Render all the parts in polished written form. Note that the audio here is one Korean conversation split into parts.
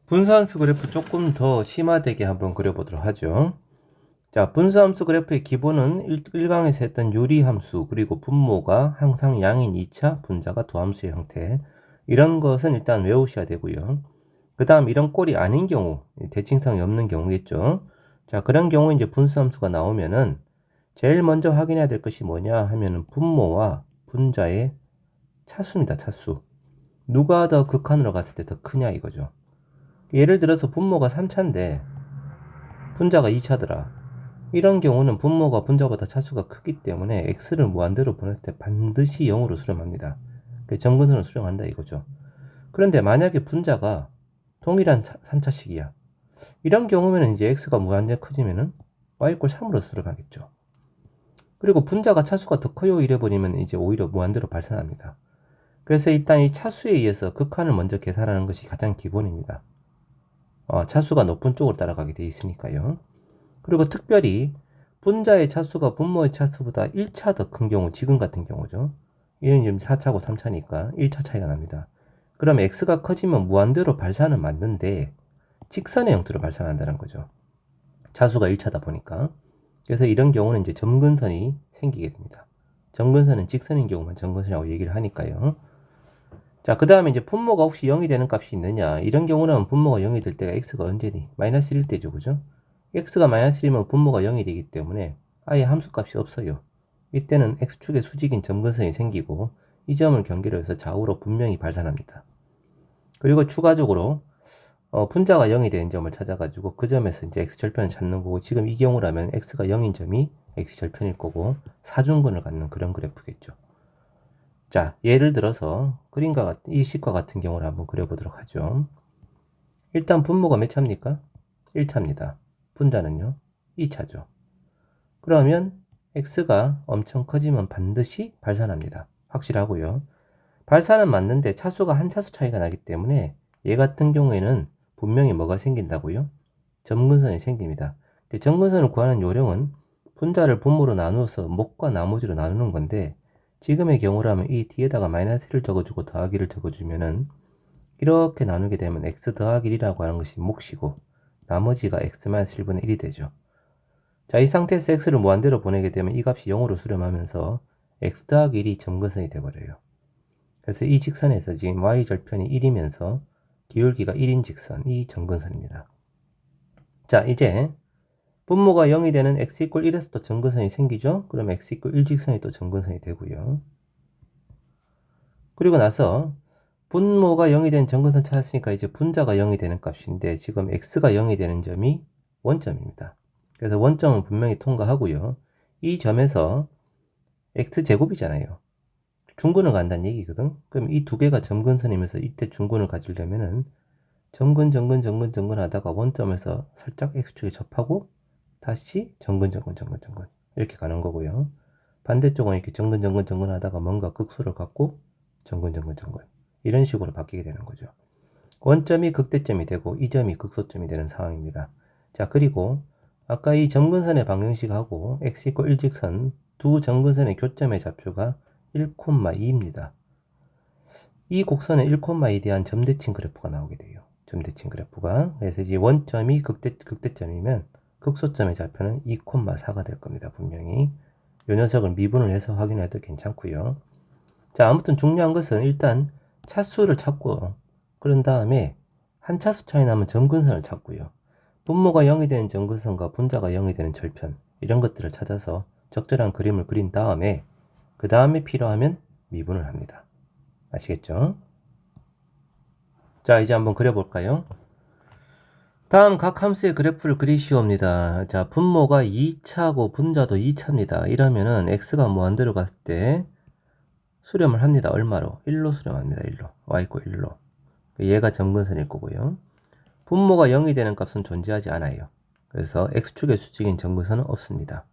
분수함수 그래프 조금 더 심화되게 한번 그려보도록 하죠. 자, 분수함수 그래프의 기본은 1강에서 했던 유리함수 그리고 분모가 항상 양인 2차, 분자가 도함수의 형태, 이런 것은 일단 외우셔야 되고요. 그 다음 이런 꼴이 아닌 경우, 대칭성이 없는 경우겠죠. 자, 그런 경우에 이제 분수함수가 나오면은 제일 먼저 확인해야 될 것이 뭐냐 하면은 분모와 분자의 차수입니다. 차수. 누가 더 극한으로 갔을 때 더 크냐 이거죠. 예를 들어서 분모가 3차인데 분자가 2차더라. 이런 경우는 분모가 분자보다 차수가 크기 때문에 x를 무한대로 보냈을 때 반드시 0으로 수렴합니다. 정근선을 수렴한다 이거죠. 그런데 만약에 분자가 동일한 3차식이야. 이런 경우면 이제 x가 무한대로 커지면은 y = 3으로 수렴하겠죠. 그리고 분자가 차수가 더 커요 이래버리면 이제 오히려 무한대로 발산합니다. 그래서 일단 이 차수에 의해서 극한을 먼저 계산하는 것이 가장 기본입니다. 차수가 높은 쪽으로 따라가게 돼 있으니까요. 그리고 특별히 분자의 차수가 분모의 차수보다 1차 더 큰 경우, 지금 같은 경우죠. 얘는 지금 4차고 3차니까 1차 차이가 납니다. 그럼 x가 커지면 무한대로 발산은 맞는데 직선의 형태로 발산한다는 거죠. 차수가 1차다 보니까. 그래서 이런 경우는 이제 점근선이 생기게 됩니다. 점근선은 직선인 경우만 점근선이라고 얘기를 하니까요. 자, 그 다음에 이제 분모가 혹시 0이 되는 값이 있느냐. 이런 경우는 분모가 0이 될 때가 x가 언제니? 마이너스 1일 때죠. 그죠? x가 마이너스 1이면 분모가 0이 되기 때문에 아예 함수값이 없어요. 이때는 x축의 수직인 점근선이 생기고 이 점을 경계로 해서 좌우로 분명히 발산합니다. 그리고 추가적으로 분자가 0이 되는 점을 찾아가지고 그 점에서 이제 x절편을 찾는 거고, 지금 이 경우라면 x가 0인 점이 x절편일 거고 사중근을 갖는 그런 그래프겠죠. 자, 예를 들어서 그림과 같은 이 식과 같은 경우를 한번 그려보도록 하죠. 일단 분모가 몇 차입니까? 1차입니다. 분자는요? 2차죠. 그러면 x가 엄청 커지면 반드시 발산합니다. 확실하고요. 발산은 맞는데 차수가 한 차수 차이가 나기 때문에 얘 같은 경우에는 분명히 뭐가 생긴다고요? 점근선이 생깁니다. 점근선을 구하는 요령은 분자를 분모로 나누어서 목과 나머지로 나누는 건데, 지금의 경우라면 이 뒤에다가 마이너스를 적어주고 더하기를 적어주면은 이렇게 나누게 되면 x 더하기 1이라고 하는 것이 몫이고 나머지가 x-1분의 1이 되죠. 자, 이 상태에서 x를 무한대로 보내게 되면 이 값이 0으로 수렴하면서 x 더하기 1이 점근선이 되어버려요. 그래서 이 직선에서 지금 y절편이 1이면서 기울기가 1인 직선이 점근선입니다. 자, 이제 분모가 0이 되는 x = 1에서 또 점근선이 생기죠. 그럼 x = 1직선이 또 점근선이 되고요. 그리고 나서 분모가 0이 되는 점근선 찾았으니까 이제 분자가 0이 되는 값인데, 지금 x가 0이 되는 점이 원점입니다. 그래서 원점은 분명히 통과하고요. 이 점에서 x제곱이잖아요. 중근을 간다는 얘기거든. 그럼 이 두 개가 점근선이면서 이때 중근을 가지려면은 점근 하다가 원점에서 살짝 x축에 접하고 다시 점근 이렇게 가는 거고요. 반대쪽은 이렇게 점근 하다가 뭔가 극소를 갖고 점근 이런 식으로 바뀌게 되는 거죠. 원점이 극대점이 되고 이 점이 극소점이 되는 상황입니다. 자, 그리고 아까 이 점근선의 방정식하고 x = 1직선 두 점근선의 교점의 좌표가 1,2입니다. 이 곡선의 1,2에 대한 점대칭 그래프가 나오게 돼요. 점대칭 그래프가. 그래서 이제 원점이 극대점이면 극소점의 좌표는 2,4가 될 겁니다. 분명히. 이 녀석을 미분을 해서 확인해도 괜찮고요. 자, 아무튼 중요한 것은 일단 차수를 찾고, 그런 다음에 한 차수 차이 나면 점근선을 찾고요. 분모가 0이 되는 점근선과 분자가 0이 되는 절편, 이런 것들을 찾아서 적절한 그림을 그린 다음에 그 다음에 필요하면 미분을 합니다. 아시겠죠? 자, 이제 한번 그려볼까요? 다음 각 함수의 그래프를 그리시옵니다. 자, 분모가 2차고 분자도 2차입니다. 이러면은 x가 무한대로 갔을 때 수렴을 합니다. 얼마로? 1로 수렴합니다. 1로. y = 1로. 얘가 점근선일 거고요. 분모가 0이 되는 값은 존재하지 않아요. 그래서 x축의 수직인 점근선은 없습니다.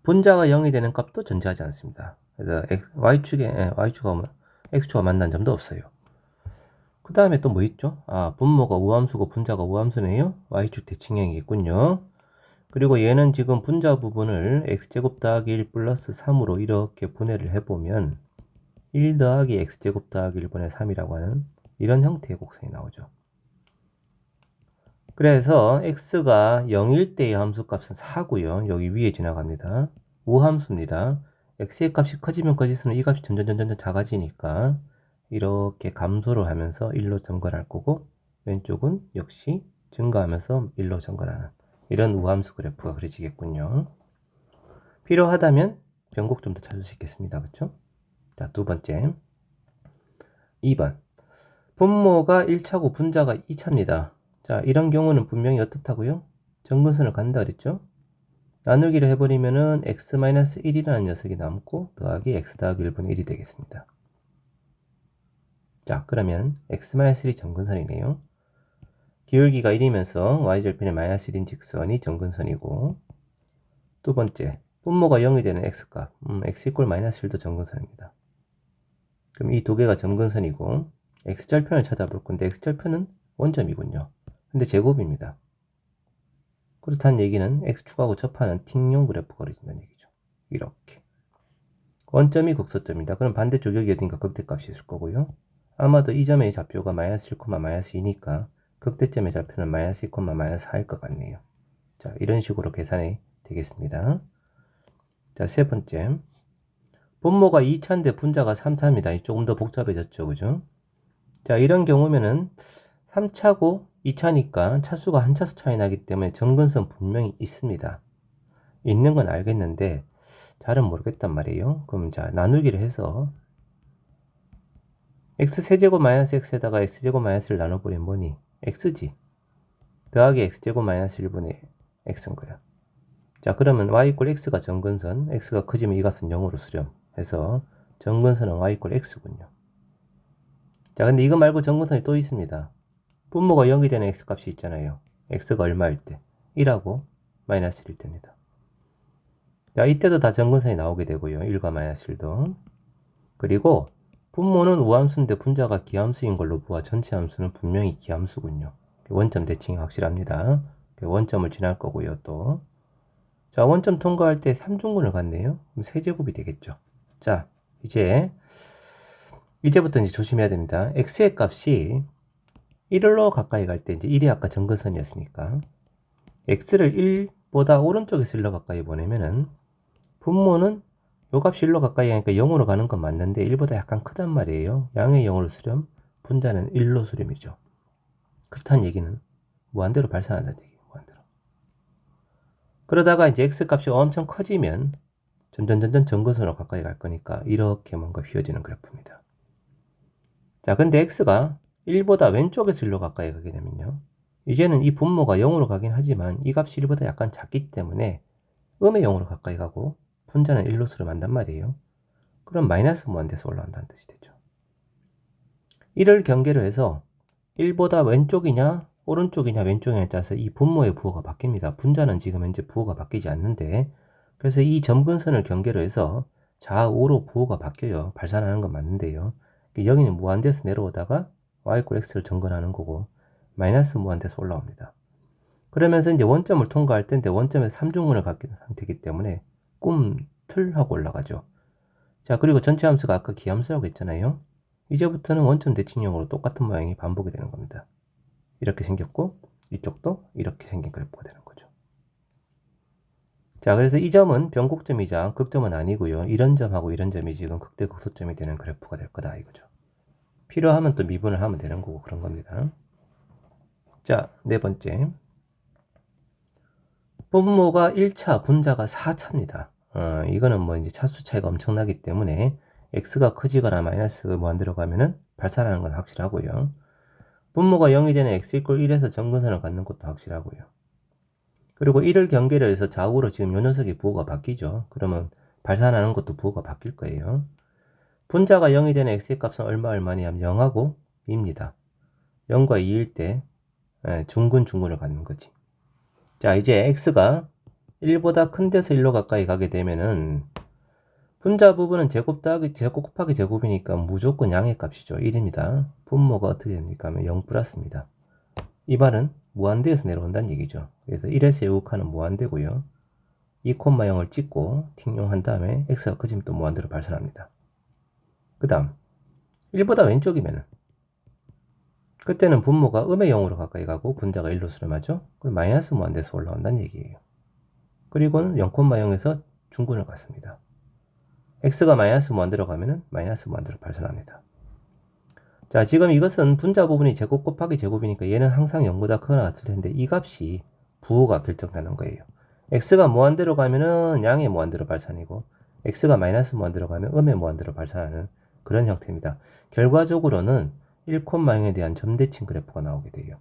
분자가 0이 되는 값도 존재하지 않습니다. 그래서 x축과 만난 점도 없어요. 그 다음에 또 뭐 있죠? 분모가 우함수고 분자가 우함수네요. y축 대칭형이겠군요. 그리고 얘는 지금 분자 부분을 x제곱 더하기 1 플러스 3으로 이렇게 분해를 해보면 1 더하기 x제곱 더하기 1분의 3이라고 하는 이런 형태의 곡선이 나오죠. 그래서 x가 0일 때의 함수값은 4고요. 여기 위에 지나갑니다. 우함수입니다. x의 값이 커지면 커질수록 이 값이 점점 작아지니까 이렇게 감소를 하면서 1로 증가할 거고, 왼쪽은 역시 증가하면서 1로 증가하는 이런 우함수 그래프가 그려지겠군요. 필요하다면 변곡 좀 더 찾을 수 있겠습니다. 그렇죠? 자, 두 번째 2번 분모가 1차고 분자가 2차입니다. 자, 이런 경우는 분명히 어떻다고요? 정근선을 간다 그랬죠? 나누기를 해버리면은 x-1이라는 녀석이 남고 더하기 x 더하기 1분의 1이 되겠습니다. 자, 그러면 x-1이 정근선이네요. 기울기가 1이면서 y절편의 -1인 직선이 정근선이고, 두 번째 분모가 0이 되는 x값, x = -1도 정근선입니다. 그럼 이 두 개가 정근선이고, x절편을 찾아볼 건데 x절편은 원점이군요. 근데 제곱입니다. 그렇다는 얘기는 x축하고 접하는 팅용 그래프가 그려진다는 얘기죠. 이렇게. 원점이 극소점이다. 그럼 반대쪽 여기 어딘가 극대값이 있을 거고요. 아마도 이 점의 좌표가 -1, -2니까 극대점의 좌표는 -2, -4일 것 같네요. 자, 이런 식으로 계산이 되겠습니다. 자, 세 번째. 분모가 2차인데 분자가 3차입니다. 조금 더 복잡해졌죠. 그죠? 자, 이런 경우면은 3차고 2차니까 차수가 한 차수 차이 나기 때문에 정근선 분명히 있습니다. 있는 건 알겠는데 잘은 모르겠단 말이에요. 그럼 자, 나누기를 해서 x세제곱 마이너스 x에다가 x제곱 마이너스를 나눠버리면 뭐니? x지. 더하기 x제곱 마이너스 1분의 x인 거야. 자, 그러면 y = x가 정근선, x가 커지면 이 값은 0으로 수렴해서 정근선은 y = x군요. 자, 근데 이거 말고 정근선이 또 있습니다. 분모가 0이 되는 x값이 있잖아요. x가 얼마일 때? 1하고 마이너스 1일 때입니다. 자, 이때도 다 정근선이 나오게 되고요. 1과 -1도. 그리고 분모는 우함수인데 분자가 기함수인 걸로 보아 전체 함수는 분명히 기함수군요. 원점 대칭이 확실합니다. 원점을 지날 거고요. 또 자, 원점 통과할 때 3중근을 갔네요. 그럼 세제곱이 되겠죠. 자, 이제부터 이제 조심해야 됩니다. x의 값이 1로 가까이 갈 때 이제 1이 아까 정근선이었으니까 x를 1보다 오른쪽에서 1로 가까이 보내면은 분모는 요 값이 1로 가까이 하니까 0으로 가는 건 맞는데 1보다 약간 크단 말이에요. 양의 0으로 수렴, 분자는 1로 수렴이죠. 그렇다는 얘기는 무한대로 발산한다는 얘기예요. 무한대로. 그러다가 이제 x 값이 엄청 커지면 점점 정근선으로 가까이 갈 거니까 이렇게 뭔가 휘어지는 그래프입니다. 자, 근데 x가 1보다 왼쪽에서 1로 가까이 가게 되면요. 이제는 이 분모가 0으로 가긴 하지만 이 값이 1보다 약간 작기 때문에 음의 0으로 가까이 가고 분자는 1로 수렴한단 말이에요. 그럼 마이너스 무한대에서 올라간다는 뜻이 되죠. 이를 경계로 해서 1보다 왼쪽이냐 오른쪽이냐 왼쪽이냐에 따라서 이 분모의 부호가 바뀝니다. 분자는 지금 현재 부호가 바뀌지 않는데, 그래서 이 점근선을 경계로 해서 좌우로 부호가 바뀌어요. 발산하는 건 맞는데요. 여기는 무한대에서 내려오다가 y = x를 정근하는 거고 마이너스 무한대에서 올라옵니다. 그러면서 이제 원점을 통과할 때인데 원점에서 3중근을 갖게 된 상태이기 때문에 꿈틀하고 올라가죠. 자, 그리고 전체 함수가 아까 기함수라고 했잖아요. 이제부터는 원점 대칭형으로 똑같은 모양이 반복이 되는 겁니다. 이렇게 생겼고 이쪽도 이렇게 생긴 그래프가 되는 거죠. 자, 그래서 이 점은 변곡점이자 극점은 아니고요. 이런 점하고 이런 점이 지금 극대 극소점이 되는 그래프가 될 거다 이거죠. 필요하면 또 미분을 하면 되는 거고 그런 겁니다. 자, 네 번째. 분모가 1차, 분자가 4차입니다. 이거는 뭐 이제 차수 차이가 엄청나기 때문에 x가 커지거나 마이너스 무한대로 가면은 발산하는 건 확실하고요. 분모가 0이 되는 x = 1에서 정근선을 갖는 것도 확실하고요. 그리고 1을 경계로 해서 좌우로 지금 요 녀석의 부호가 바뀌죠. 그러면 발산하는 것도 부호가 바뀔 거예요. 분자가 0이 되는 x의 값은 얼마니 하면 0하고 2입니다. 0과 2일 때 중근을 갖는 거지. 자, 이제 x가 1보다 큰 데서 1로 가까이 가게 되면은 분자 부분은 제곱 더하기 제곱 곱하기 제곱이니까 무조건 양의 값이죠. 1입니다. 분모가 어떻게 됩니까? 하면 0 플러스입니다. 이 말은 무한대에서 내려온다는 얘기죠. 그래서 1에서 예우카는 무한대고요. 2,0을 찍고 팅용한 다음에 x가 커지면 또 무한대로 발산합니다. 그 다음 1보다 왼쪽이면은 그때는 분모가 음의 0으로 가까이 가고 분자가 1로 수렴하죠. 그럼 마이너스 무한대에서 올라온다는 얘기예요. 그리고는 0,0에서 중근을 갖습니다. x가 마이너스 무한대로 가면은 마이너스 무한대로 발산합니다. 자, 지금 이것은 분자 부분이 제곱 곱하기 제곱이니까 얘는 항상 0보다 크거나 같을 텐데 이 값이 부호가 결정되는 거예요. x가 무한대로 가면은 양의 무한대로 발산이고 x가 마이너스 무한대로 가면 음의 무한대로 발산하는 그런 형태입니다. 결과적으로는 1,0에 대한 점대칭 그래프가 나오게 돼요.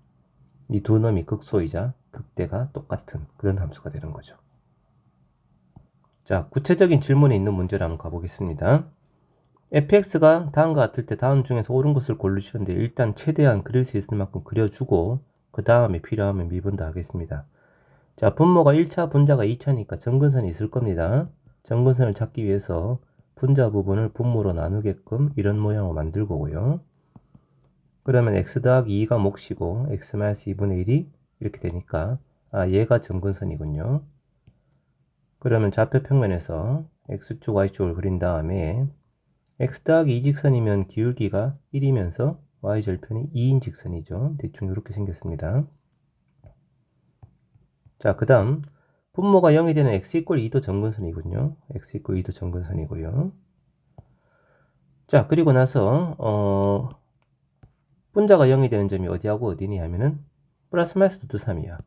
이 두 놈이 극소이자 극대가 똑같은 그런 함수가 되는 거죠. 자, 구체적인 질문이 있는 문제를 한번 가보겠습니다. fx가 다음과 같을 때 다음 중에서 옳은 것을 고르시는데 일단 최대한 그릴 수 있을 만큼 그려주고 그 다음에 필요하면 미분도 하겠습니다. 자, 분모가 1차, 분자가 2차니까 점근선이 있을 겁니다. 점근선을 찾기 위해서 분자 부분을 분모로 나누게끔 이런 모양으로 만들 거고요. 그러면 x 더하기 2가 몫이고 x 마이너스 2분의 1이 이렇게 되니까 얘가 점근선이군요. 그러면 좌표 평면에서 x축, y축을 그린 다음에 x 더하기 2직선이면 기울기가 1이면서 y절편이 2인 직선이죠. 대충 이렇게 생겼습니다. 자, 그 다음 분모가 0이 되는 x 이퀄 2도 점근선이군요. x 이퀄 2도 점근선이고요. 자, 그리고 나서 분자가 0이 되는 점이 어디하고 어디니 하면은 플러스 마이너스 루트 3이야.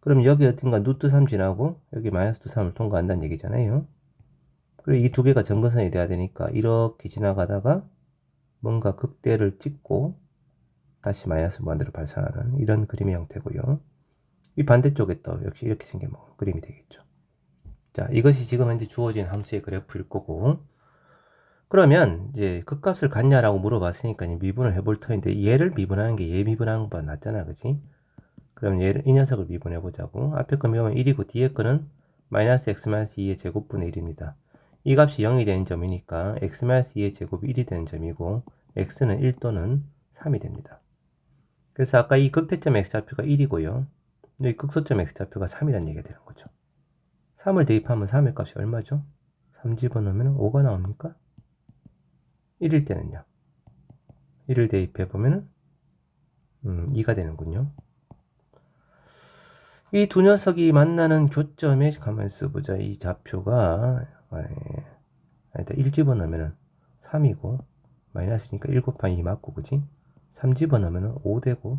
그럼 여기 어딘가 루트 3 지나고 여기 마이너스 루트 3을 통과한다는 얘기잖아요. 그리고 이 두 개가 점근선이 돼야 되니까 이렇게 지나가다가 뭔가 극대를 찍고 다시 마이너스 무한대로 발산하는 이런 그림의 형태고요. 이 반대쪽에 또 역시 이렇게 생긴 그림이 되겠죠. 자, 이것이 지금 현재 주어진 함수의 그래프일 거고, 그러면 이제 극값을 갖냐라고 물어봤으니까 미분을 해볼 터인데 얘를 미분하는 게 얘 미분하는 것보다 낫잖아, 그지? 그럼 얘를 이 녀석을 미분해 보자고. 앞에 거 미분하면 1이고 뒤에 거는 마이너스 x 마이너스 2의 제곱분의 1입니다. 이 값이 0이 되는 점이니까 x 마이너스 2의 제곱이 1이 되는 점이고 x는 1 또는 3이 됩니다. 그래서 아까 이 극대점 x좌표가 1이고요. 이 극소점 x좌표가 3이라는 얘기가 되는 거죠. 3을 대입하면 3의 값이 얼마죠? 3 집어넣으면 5가 나옵니까? 1일 때는요. 1을 대입해보면 2가 되는군요. 이 두 녀석이 만나는 교점에 가만히 있어보자. 이 좌표가 일단 1 집어넣으면 3이고 마이너스니까 1 곱하기 2 맞고, 그지? 3 집어넣으면 5 되고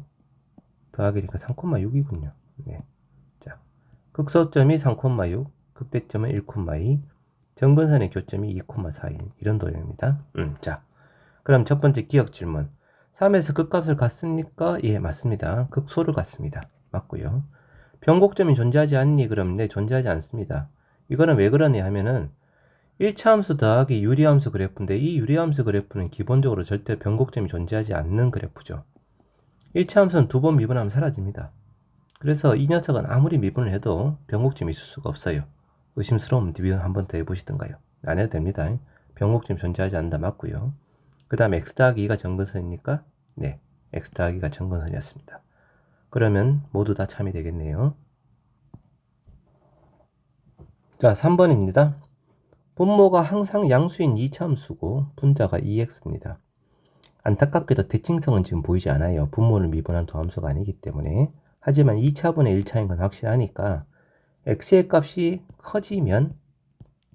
더하기니까 3,6이군요. 네. 자, 극소점이 3,6, 극대점은 1,2, 점근선의 교점이 2,4인 이런 도형입니다. 자, 그럼 첫 번째 기억 질문. 3에서 극값을 갖습니까? 예, 맞습니다. 극소를 갖습니다. 맞고요. 변곡점이 존재하지 않니? 그럼 네, 존재하지 않습니다. 이거는 왜 그러냐 하면은 1차 함수 더하기 유리함수 그래프인데 이 유리함수 그래프는 기본적으로 절대 변곡점이 존재하지 않는 그래프죠. 1차 함수는 두 번 미분하면 사라집니다. 그래서 이 녀석은 아무리 미분을 해도 변곡점이 있을 수가 없어요. 의심스러우면 미분 한 번 더 해보시던가요. 안 해도 됩니다. 변곡점이 존재하지 않는다 맞고요. 그 다음에 x 더하기 2가 점근선이니까 네, x 더하기가 점근선이었습니다. 그러면 모두 다 참이 되겠네요. 자, 3번입니다. 분모가 항상 양수인 2차 함수고 분자가 2x입니다. 안타깝게도 대칭성은 지금 보이지 않아요. 분모를 미분한 두 함수가 아니기 때문에. 하지만 2차분의 1차인 건 확실하니까 x의 값이 커지면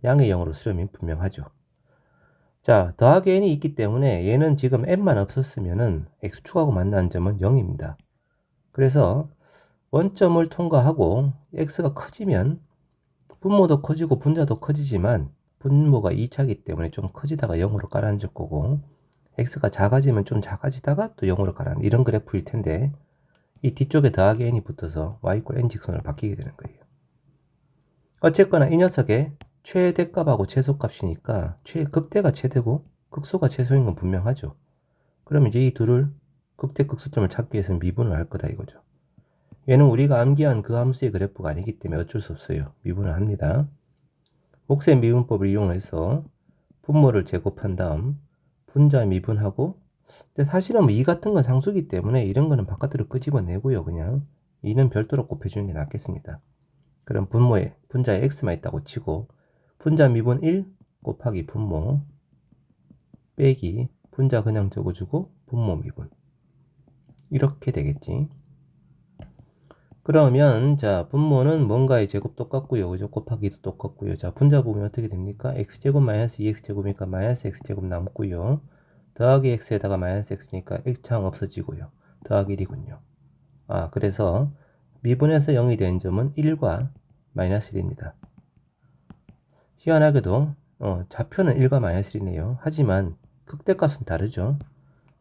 양의 0으로 수렴이 분명하죠. 자, 더하기 n이 있기 때문에 얘는 지금 n만 없었으면은 x축하고 만나는 점은 0입니다. 그래서 원점을 통과하고 x가 커지면 분모도 커지고 분자도 커지지만 분모가 2차이기 때문에 좀 커지다가 0으로 가라앉을 거고 x가 작아지면 좀 작아지다가 또 0으로 가라앉는 이런 그래프일 텐데 이 뒤쪽에 더하기 n이 붙어서 y = n 직선으로 바뀌게 되는 거예요. 어쨌거나 이 녀석의 최대값하고 최소값이니까 극대가 최대고 극소가 최소인 건 분명하죠. 그럼 이제 이 둘을 극대 극소점을 찾기 위해서는 미분을 할 거다 이거죠. 얘는 우리가 암기한 그 함수의 그래프가 아니기 때문에 어쩔 수 없어요. 미분을 합니다. 몫의 미분법을 이용해서 분모를 제곱한 다음 분자 미분하고, 근데 사실은 뭐 2 같은 건 상수기 때문에 이런 거는 바깥으로 끄집어내고요. 그냥 2는 별도로 곱해주는 게 낫겠습니다. 그럼 분자에 x만 있다고 치고 분자 미분 1 곱하기 분모 빼기 분자 그냥 적어주고 분모 미분. 이렇게 되겠지. 그러면 자 분모는 뭔가의 제곱 똑같고요. 그죠? 곱하기도 똑같고요. 자 분자 보면 어떻게 됩니까? x제곱 마이너스 2x제곱이니까 마이너스 x제곱 남고요. 더하기 x에다가 마이너스 x니까 x항 없어지고요. 더하기 1이군요. 아 그래서 미분에서 0이 된 점은 1과 마이너스 1입니다. 희한하게도 좌표는 1과 마이너스 1이네요. 하지만 극대값은 다르죠.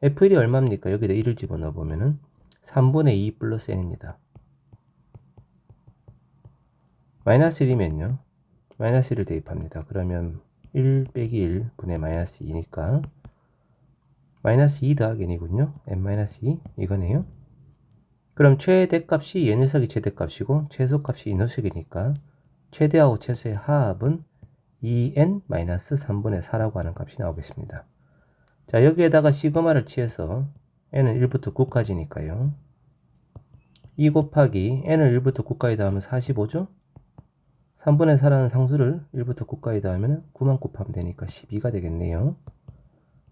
f1이 얼마입니까? 여기다 1을 집어넣어 보면은 3분의 2 플러스 n입니다. 마이너스 1이면요. 마이너스 1을 대입합니다. 그러면 1 빼기 1 분의 마이너스 2니까 마이너스 2 더하기 n이군요. n-2 이거네요. 그럼 최대값이 이 녀석이 최대값이고 최소값이 이 녀석이니까 최대하고 최소의 합은 2n-3분의 4라고 하는 값이 나오겠습니다. 자 여기에다가 시그마를 취해서 n은 1부터 9까지니까요. 2 곱하기 n을 1부터 9까지 더하면 45죠? 3분의 4라는 상수를 1부터 9까지 더하면 9만 곱하면 되니까 12가 되겠네요.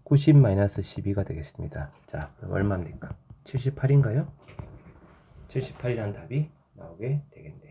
90-12가 되겠습니다. 자, 그럼 얼마입니까? 78인가요? 78이라는 답이 나오게 되겠네요.